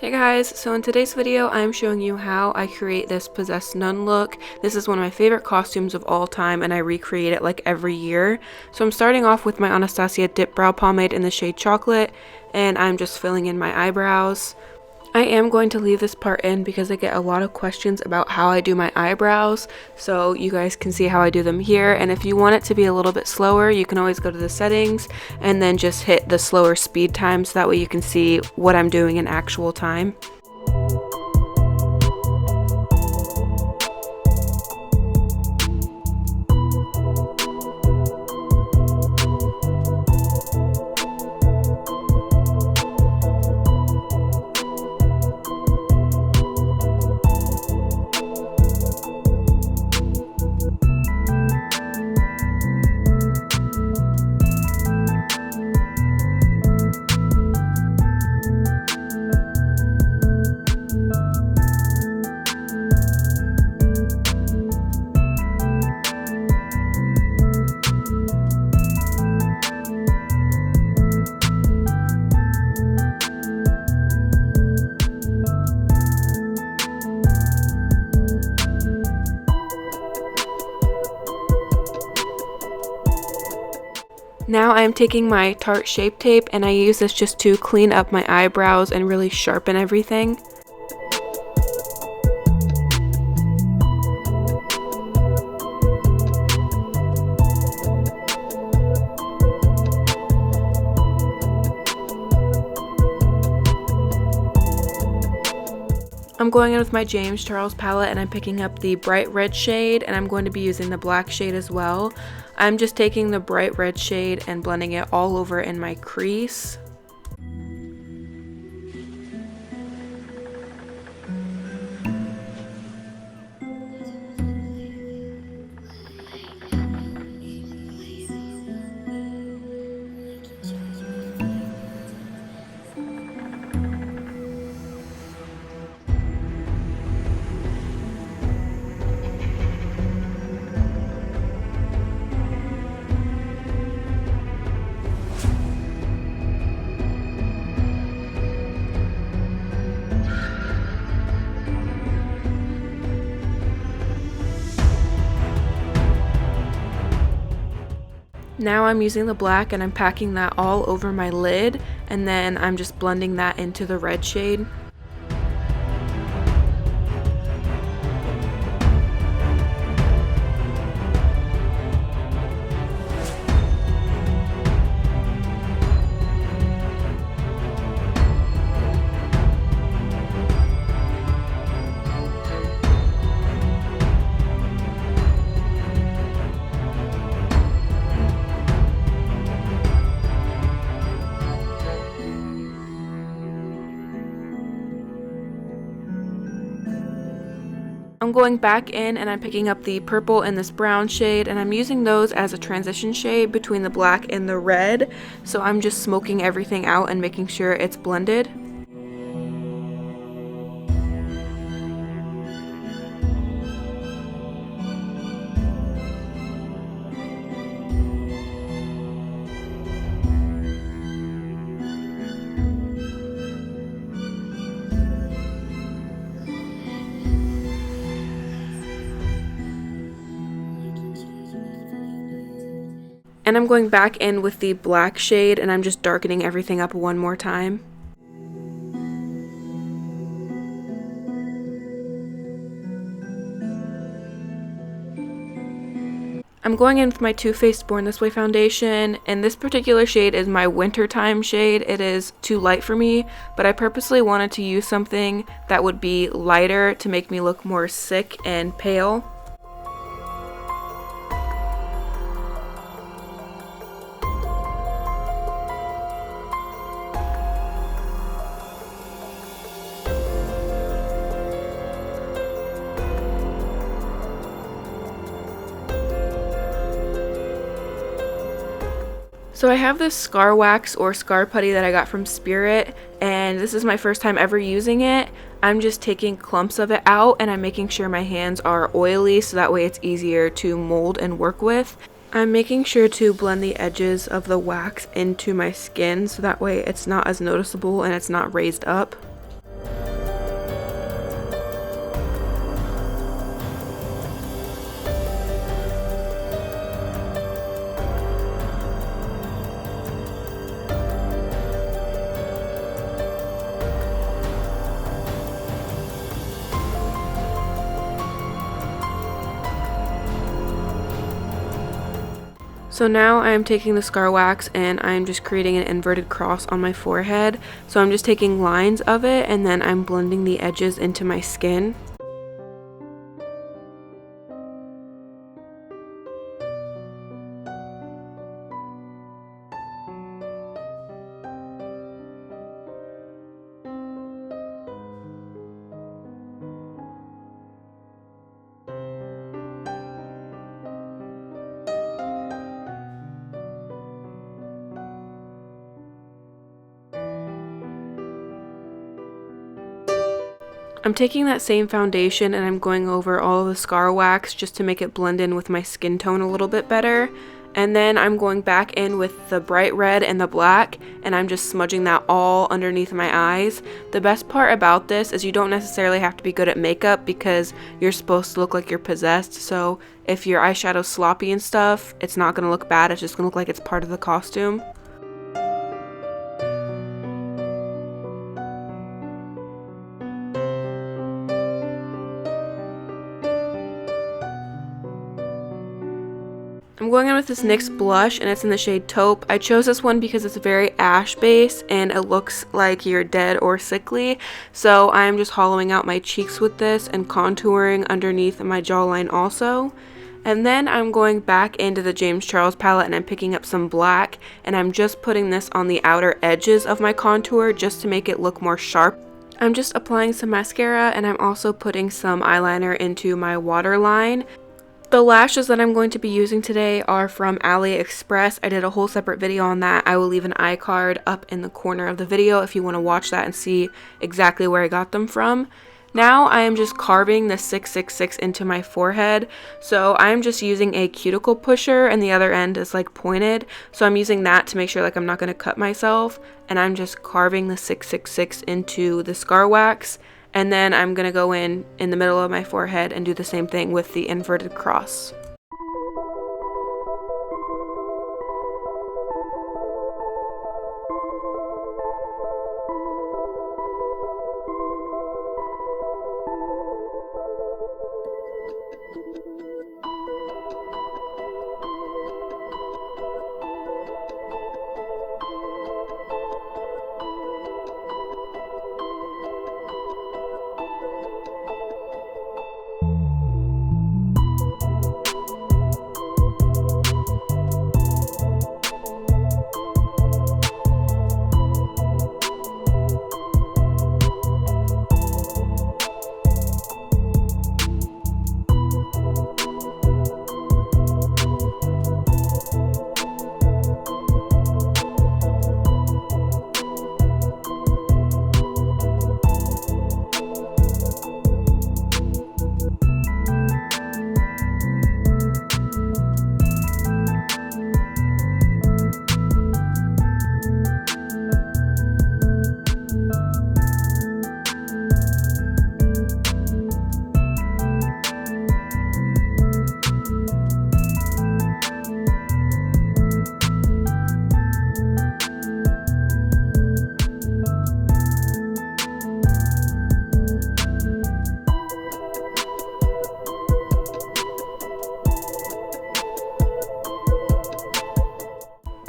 Hey guys, so in today's video I'm showing you how I create this possessed nun look. This is one of my favorite costumes of all time and I recreate it like every year. So I'm starting off with my Anastasia Dip Brow Pomade in the shade Chocolate and I'm just filling in my eyebrows. I am going to leave this part in because I get a lot of questions about how I do my eyebrows, so you guys can see how I do them here. And if you want it to be a little bit slower, you can always go to the settings and then just hit the slower speed time so that way you can see what I'm doing in actual time. Now I'm taking my Tarte Shape Tape and I use this just to clean up my eyebrows and really sharpen everything. I'm going in with my James Charles palette and I'm picking up the bright red shade and I'm going to be using the black shade as well. I'm just taking the bright red shade and blending it all over in my crease. Now I'm using the black and I'm packing that all over my lid and then I'm just blending that into the red shade. I'm going back in and I'm picking up the purple and this brown shade and I'm using those as a transition shade between the black and the red. So I'm just smoking everything out and making sure it's blended. And I'm going back in with the black shade and I'm just darkening everything up one more time. I'm going in with my Too Faced Born This Way foundation, and this particular shade is my wintertime shade. It is too light for me, but I purposely wanted to use something that would be lighter to make me look more sick and pale. So I have this scar wax or scar putty that I got from Spirit, and this is my first time ever using it. I'm just taking clumps of it out and I'm making sure my hands are oily so that way it's easier to mold and work with. I'm making sure to blend the edges of the wax into my skin so that way it's not as noticeable and it's not raised up. So now I'm taking the scar wax and I'm just creating an inverted cross on my forehead. So I'm just taking lines of it and then I'm blending the edges into my skin. I'm taking that same foundation and I'm going over all of the scar wax just to make it blend in with my skin tone a little bit better. And then I'm going back in with the bright red and the black and I'm just smudging that all underneath my eyes. The best part about this is you don't necessarily have to be good at makeup because you're supposed to look like you're possessed. So if your eyeshadow's sloppy and stuff, it's not going to look bad. It's just going to look like it's part of the costume. I'm going in with this NYX blush and it's in the shade Taupe. I chose this one because it's a very ash base and it looks like you're dead or sickly. So I'm just hollowing out my cheeks with this and contouring underneath my jawline also. And then I'm going back into the James Charles palette and I'm picking up some black and I'm just putting this on the outer edges of my contour just to make it look more sharp. I'm just applying some mascara and I'm also putting some eyeliner into my waterline. The lashes that I'm going to be using today are from AliExpress. I did a whole separate video on that. I will leave an iCard up in the corner of the video if you want to watch that and see exactly where I got them from. Now I am just carving the 666 into my forehead. So I'm just using a cuticle pusher and the other end is like pointed. So I'm using that to make sure like I'm not going to cut myself. And I'm just carving the 666 into the scar wax. And then I'm going to go in the middle of my forehead and do the same thing with the inverted cross.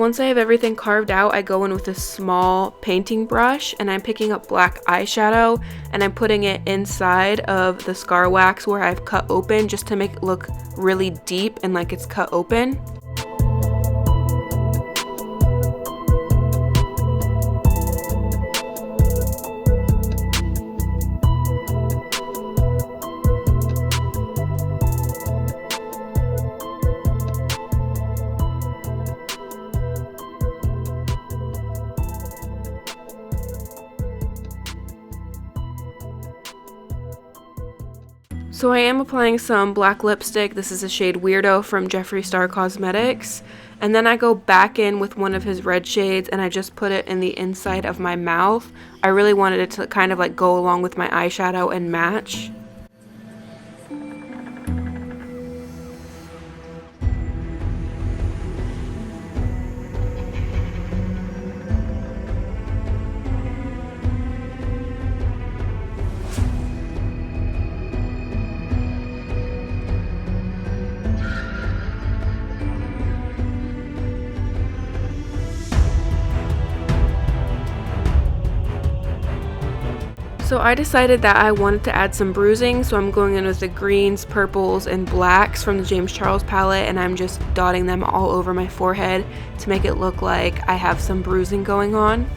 Once I have everything carved out, I go in with a small painting brush and I'm picking up black eyeshadow and I'm putting it inside of the scar wax where I've cut open just to make it look really deep and like it's cut open. So I am applying some black lipstick. This is a shade Weirdo from Jeffree Star Cosmetics. And then I go back in with one of his red shades and I just put it in the inside of my mouth. I really wanted it to kind of like go along with my eyeshadow and match. So I decided that I wanted to add some bruising, so I'm going in with the greens, purples, and blacks from the James Charles palette, and I'm just dotting them all over my forehead to make it look like I have some bruising going on.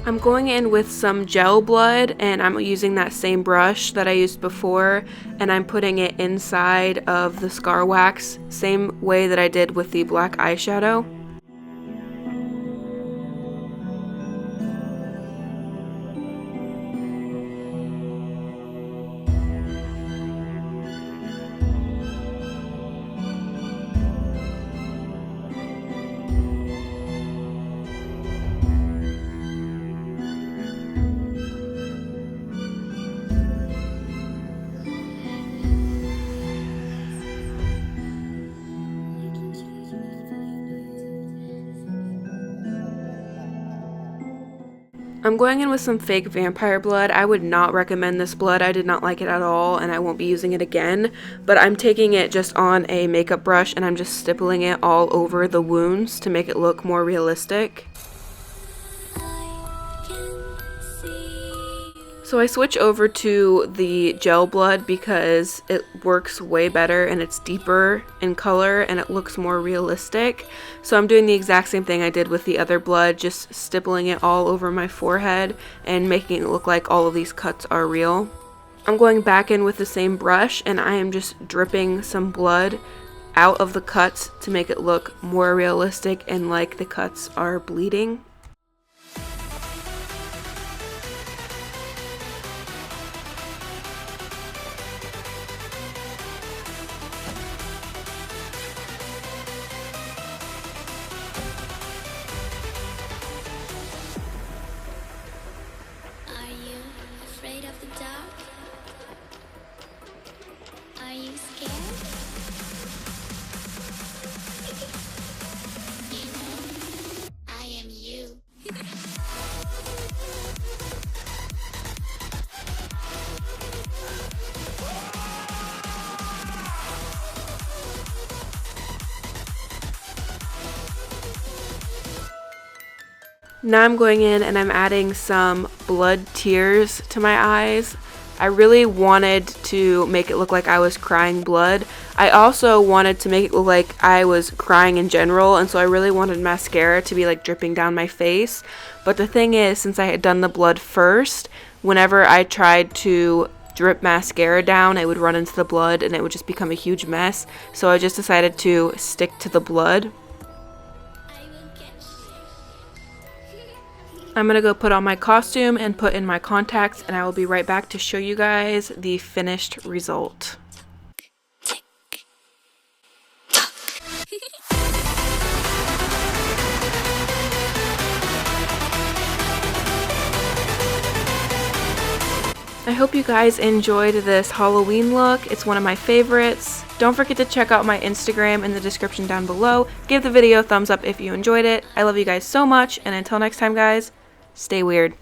I'm going in with some gel blood, and I'm using that same brush that I used before, and I'm putting it inside of the scar wax, same way that I did with the black eyeshadow. I'm going in with some fake vampire blood. I would not recommend this blood. I did not like it at all, and I won't be using it again. But I'm taking it just on a makeup brush, and I'm just stippling it all over the wounds to make it look more realistic. So I switch over to the gel blood because it works way better and it's deeper in color and it looks more realistic. So I'm doing the exact same thing I did with the other blood, just stippling it all over my forehead and making it look like all of these cuts are real. I'm going back in with the same brush, and I am just dripping some blood out of the cuts to make it look more realistic and like the cuts are bleeding. Now I'm going in and I'm adding some blood tears to my eyes. I really wanted to make it look like I was crying blood. I also wanted to make it look like I was crying in general, and so I really wanted mascara to be like dripping down my face. But the thing is, since I had done the blood first, whenever I tried to drip mascara down, it would run into the blood and it would just become a huge mess. So I just decided to stick to the blood. I'm gonna go put on my costume and put in my contacts, and I will be right back to show you guys the finished result. I hope you guys enjoyed this Halloween look. It's one of my favorites. Don't forget to check out my Instagram in the description down below. Give the video a thumbs up if you enjoyed it. I love you guys so much, and until next time guys, stay weird.